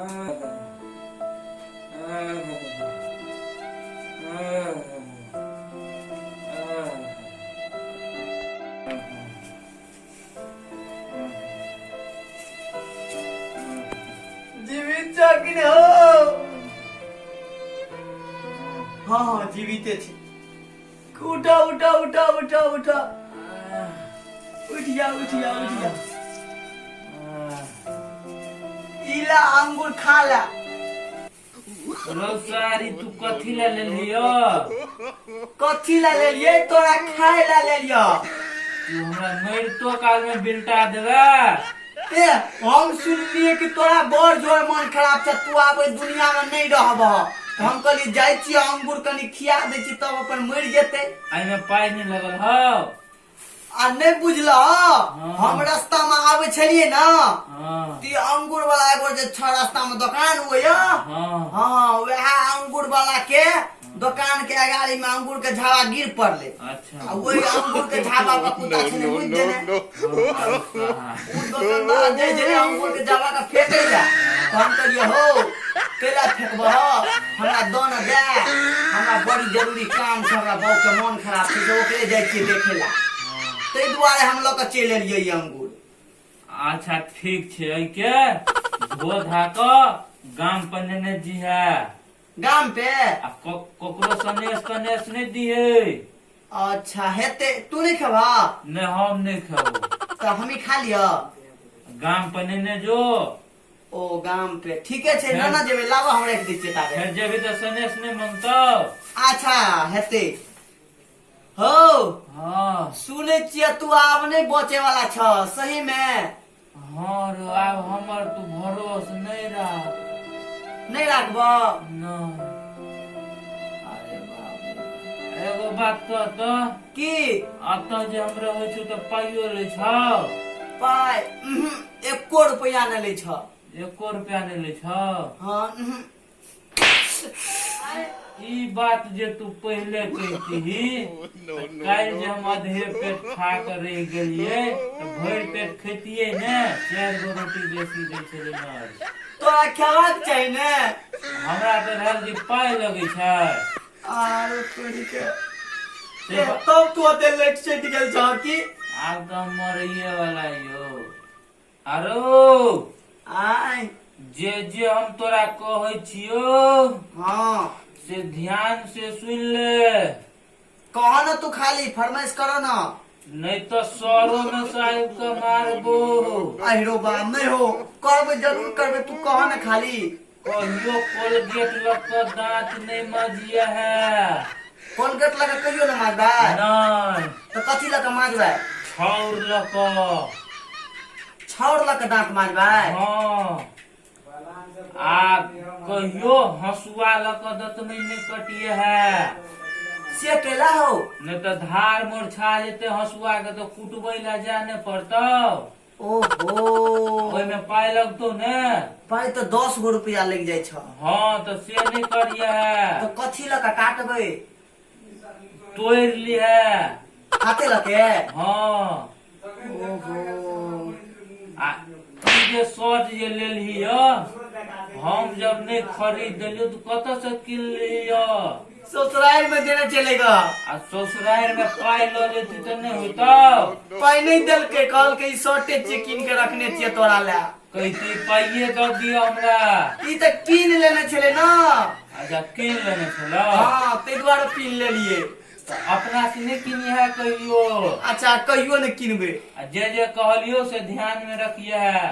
जीवित छ कि न हो? हाँ जीवित छी। उठा उठा उठा उठा उठा उठिया उठिया उठिया इला अंगूर खा ला। रोसारी तू कथी ला ले लियो? कथी ला ले लिए? तोरा खाए ला ले लियो। तू हमरा मरतो काल में बिल्टा देबे। ए हम सुनलिए कि तोरा बड़ जोर मन खराब छ, तू आब दुनिया में नहीं रहब। हम कहली जाई छी अंगूर कनी खिया दे छी तब अपन मर जेते। आई में पाई नहीं लगल हो आ नहीं बुझला? हम रास्ता में आवे छलिए ना, ती अंगूर वाला एगो जे छ रास्ता में दुकान हुए हाँ वह अंगूर वाला के दुकान के अगाड़ी में अंगूर के झाड़ा गिर पड़ले। अच्छा आ वही अंगूर के झाड़ा का कुत्ता छले बुझ देने। उ दुकानदार जे जे अंगूर के झाड़ा का फेंके जा तो हम कहलिए हो केला फेंकबो हमरा दो न दे, हमरा बड़ी जरूरी काम छ, हमरा बहुत के मन खराब छै तो ओकरे जाय छी देखेला। तै दुआरे हम लोग चल एलिए अंगूर। अच्छा ठीक छे। आई के धो धा क गाम पर नेने जी है गाम पे आ कोकरो सनेस तनेस नहीं दिए। अच्छा हेते तू नहीं खबा? नहीं हम नहीं खाबो तो हमी खा लियो। गाम पर नेने जो। ओ गाम पे ठीक है ना ना जेबे लावा हमरा एक दीजिए तारे। फिर जेबी तो सनेस नहीं मांगतो। अच्छा हेते हो। हाँ सुने छिए तू आब नहीं बचे वाला छ सही में? हाँ रो अब हमर तू भरोस नहीं रहा। नहीं राखबो? नहीं। अरे बाप रे। एगो बात कह तो की अत जे हम रहे छु तो पाइयो ले छौ? पाई एको रुपया न ले छ। एको रुपया नहीं ले छौ? हाँ ई बात जे तू पहले कहती काल जे हम आधे पेट खा कर रह गेलिए तो भर पेट खेतिए ने 4 गो रोटी बेसी दे छले न। तोरा खेबाक चाहिए ने। हमरा तो रहल जी पाई लगे छै। आरो तोरी के तब तू अते लेट सेट गेल छ की? आब तो मरिए वाला यो। आरो आय जे हम तोरा कहै छियो हाँ से ध्यान से सुन ले। कह न तू खाली फरमाइश करो ना, नहीं तो सौरों में साहिब का मारबो। अहिरो बात नहीं हो, करबे जरूर करबे, तू कह न खाली। कहियो कोलगेट लग कर दांत नहीं मजिया है। कोलगेट लगा कहियो न मारबा? नहीं तो कथी लगा मारबा? छौर लग छौर लगा दांत मारबा? हाँ आ कहियो हंसुआ लग दत नहीं कटिए है। से केला हो? नहीं तो धार मोर छा जेते हंसुआ के तो कुटबे ला जाने पड़तो। ओहो ओई में पाई लगतो ने। पाई तो 10 गो रुपया लग जाय छ। हाँ तो से नहीं करिए है। तो कथी लगा काटबे? तोड़ ली है हाथे लगे? हाँ ओहो आ जे शर्ट जे ले लियो हम जब नहीं खरीद दिलियो तो कत से किन लियो? ससुराल में देना चलेगा। आ ससुराल में पाई लो लेती तो नहीं होता। पाई नहीं दल के कहल के शर्टे चेकिन के रखने छिए तोरा ला। कहती पाइए दो दियो हमरा। ई त किन लेने छले ना। अच्छा किन लेने छलो? हां ते द्वारा किन ले लिए। तो अपना से नहीं किनी है कहियो? अच्छा कहियो ने किनबे। जे कहलियो से ध्यान में रखिए है।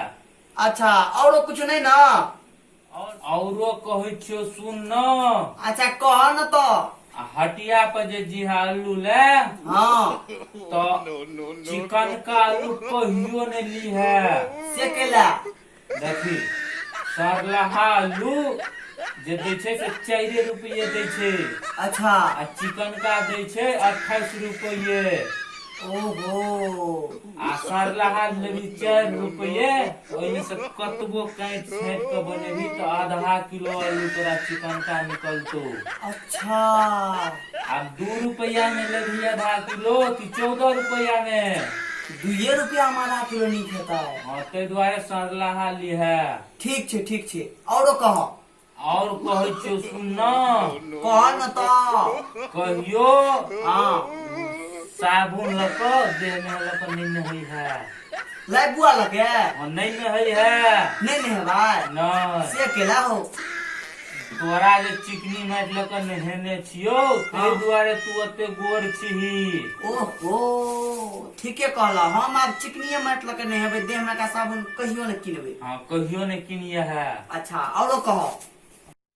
अच्छा औरो कुछ नहीं ना? औरो कहै छियो सुन न। अच्छा कह न तो। हटिया पर जे जी आलू ले हाँ तो चिकन का आलू कहियो ने ली है। से केला देखी सरलहा आलू जे दै छै से 4 रुपये दै छै। अच्छा आ चिकन का दै छै 28 रुपये। ओहो आ सरलहा लेबी 4 रुपये। ओइमे से कतबो काट छाट के बनेबी तो आधा किलो आलू तोरा चिकन का निकलतो। अच्छा अब 2 रुपया में लेबी आधा किलो कि 14 रुपया में? ₹2 में आधा किलो नहीं खेता है। हाँ ते दुआरे सड़लाहा ली है। ठीक छे ठीक छे। औरो कह और कहै छियौ सुन न, कह न तो। कहियो हाँ साबुन लक देह में लक नहीं नहै है। लाई बुआ लगे हाँ नहीं नहै है। नहीं नहीं भाई नहीं से केला हो। तोरा जे चिकनी माटि लक नहेने छियौ ते दुआरे तू ओते गोर छिही। ओहो ठीके कहला। हम अब चिकनिए माटि लके नहीं हेबे, देह में का साबुन कहियो न किनबे। हाँ कहियो ने किनिए है। अच्छा औरो कह।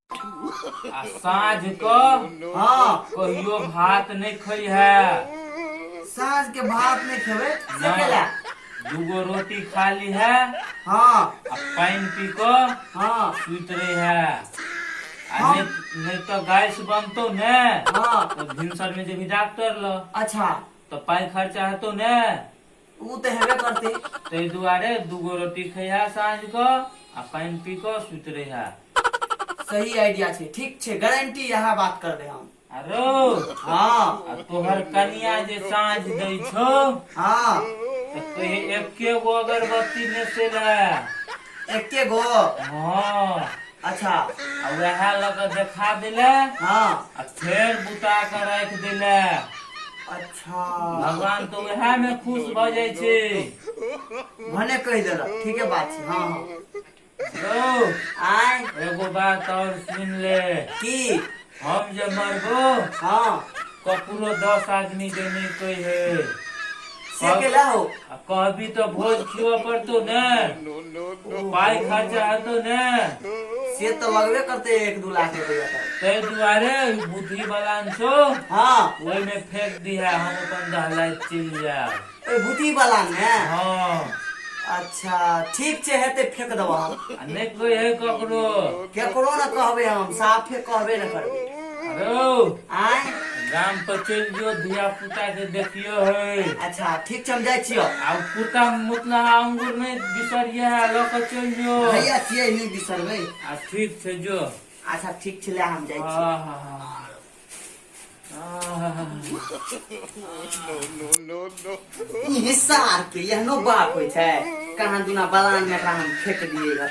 आ साँझ क हाँ कहियो भात नहीं खई है। साँझ के भात नहीं खेबे से नहीं। केला। 2 रोटी खा ली है हाँ आ पानी पी क हाँ सुत रही है। आ हाँ। नहीं तो गैस बनतो ने हाँ तो भिनसर में जेबी डॉक्टर ल अच्छा तो पाई खर्चा हेतो ने। वो तो हेबे करते। ते दुआरे 2 रोटी खैहा साँझ क आ पानी पी क सुत रही है। सही आइडिया छे। ठीक छे गारंटी यहाँ बात कर दे हम। आरो हाँ आ तोहर कनिया जे साँझ दै छौ हाँ तो कहे एके गो अगरबत्ती ने से ले। एके गो। हाँ अच्छा आ वह लग देखा दिले हाँ आ फिर बुता के रख दिले। अच्छा भगवान तो वह में खुश भ जाय छे। भने कह देला ठीके बात छे। हाँ हाँ रो आय एगो बात और सुन ले। की। हम जे मरबो हाँ ककरो 10 आदमी के नहीं कहे। से केला हो। आ कहबी तो भोज खियो पड़तो ने, पाई खर्चा हेतो ने। से तो लगबे करते 1-2 लाख रुपया का। ते दुआरे बुद्धि बलान छो हाँ ओहि में फेंक दिया, हम अपन दहलाई चल जाए। ओए भूती वाला ने। हाँ अच्छा ठीक छे हेते फेंक देबो हम। आ नहीं कहे ककरो। केकरो न कहबे, हम साफे कहबे न करबे। अरो आय गाम पर चल जो, धिया पुता के देखियो है। अच्छा ठीक छे हम जाय छियो। आ पुता मुतना अंगूर नहीं बिसरिए है, ल के चल जो। भैया छियै नहीं बिसरबे। आ ठीक छे जो। अच्छा ठीक छे ले हम जाय छियो। ई हिस्सा के यहनो बाप होय छै। कहाँ दुना बलान में हम फेंक दिए।